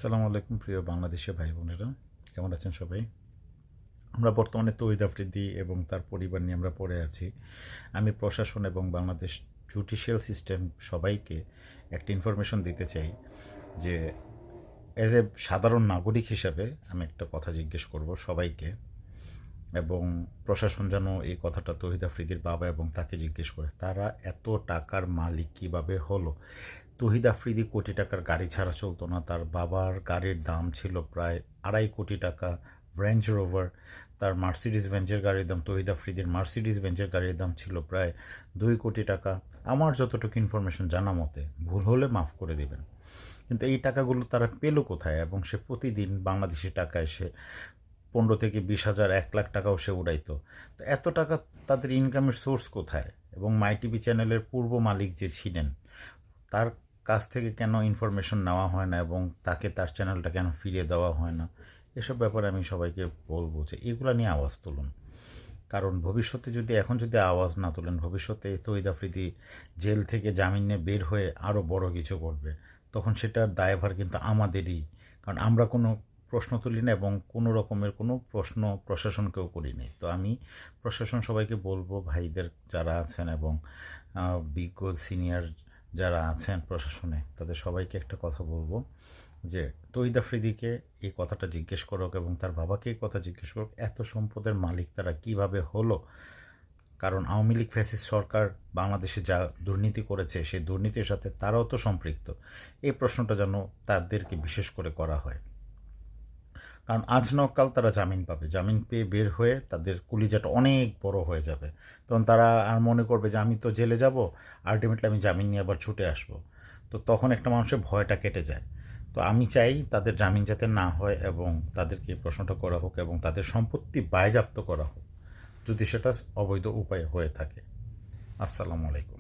আসসালামু আলাইকুম প্রিয় বাংলাদেশি ভাই বোনেরা, কেমন আছেন সবাই? আমরা বর্তমানে তৌহিদ আফ্রিদি এবং তার পরিবার নিয়ে আমরা পড়ে আছি। আমি প্রশাসন এবং বাংলাদেশ জুডিশিয়াল সিস্টেম সবাইকে একটা ইনফরমেশন দিতে চাই যে অ্যাজ এ সাধারণ নাগরিক হিসাবে আমি একটা কথা জিজ্ঞেস করব সবাইকে, এবং প্রশাসন যেন এই কথাটা তৌহিদ আফ্রিদির বাবা এবং তাকে জিজ্ঞেস করে তারা এত টাকার মালিক কীভাবে হলো। তৌহিদ আফ্রিদি কোটি টাকার গাড়ি ছাড়া চলতো না, তার বাবার গাড়ির দাম ছিল প্রায় 2.5 কোটি টাকা, রেঞ্জ রোভার। তার মার্সিডিজ বেঞ্জের গাড়ির দাম, তৌহিদ আফ্রিদির মার্সিডিজ বেঞ্জের গাড়ির দাম ছিল প্রায় 2 কোটি টাকা। আমার যতটুকু ইনফরমেশন জানা মতে, ভুল হলে মাফ করে দিবেন, কিন্তু এই টাকাগুলো তারা পেল কোথায়? এবং সে প্রতিদিন বাংলাদেশি টাকায় সে 15 থেকে 20,000 1 লাখ টাকাও সে উড়াইতো। তো এত টাকা তাদের ইনকামের সোর্স কোথায়? এবং মাই টিভি চ্যানেলের পূর্ব মালিক যে ছিলেন তার কাছ থেকে কেন ইনফরমেশন নেওয়া হয় না এবং তাকে তার চ্যানেলটা কেন ফিরিয়ে দেওয়া হয় না? এসব ব্যাপারে আমি সবাইকে বলবো যে এগুলো নিয়ে আওয়াজ তুলুন। কারণ ভবিষ্যতে এখন যদি আওয়াজ না তোলেন, ভবিষ্যতে তৌহিদ আফ্রিদি জেল থেকে জামিন নিয়ে বের হয়ে আরও বড় কিছু করবে, তখন সেটার দায়ভার কিন্তু আমাদেরই। কারণ আমরা কোনো প্রশ্ন তুলি না এবং কোনো রকমের কোনো প্রশ্ন প্রশাসনকেও করিনি। তো আমি প্রশাসন সবাইকে বলবো, ভাইদের যারা আছেন এবং বিজ্ঞ সিনিয়র যারা আছেন প্রশাসনে, তাদের সবাইকে একটা কথা বলবো যে তৌহিদ আফ্রিদিকে এই কথাটা জিজ্ঞেস করুক এবং তার বাবাকে এই কথা জিজ্ঞেস করুক এত সম্পদের মালিক তারা কিভাবে হলো। কারণ আওয়ামী লীগ ফ্যাসিস্ট সরকার বাংলাদেশে যা দুর্নীতি করেছে সেই দুর্নীতির সাথে তারাও তো সম্পৃক্ত। এই প্রশ্নটা যেন তাদেরকে বিশেষ করে করা হয়, কারণ আজ না কাল তারা জামিন পাবে, জামিন পেয়ে বের হয়ে তাদের কলিজাটা অনেক বড় হয়ে যাবে। তখন তারা আর মনে করবে যে আমি তো জেলে যাব, আলটিমেটলি আমি জামিন নিয়ে আবার ছুটে আসবো। তো তখন একটা মানুষের ভয়টা কেটে যায়। তো আমি চাই তাদের জামিন যাতে না হয় এবং তাদেরকে এই প্রশ্নটা করা হোক এবং তাদের সম্পত্তি বাজেয়াপ্ত করা হোক যদি সেটা অবৈধ উপায়ে হয়ে থাকে। আসসালামু আলাইকুম।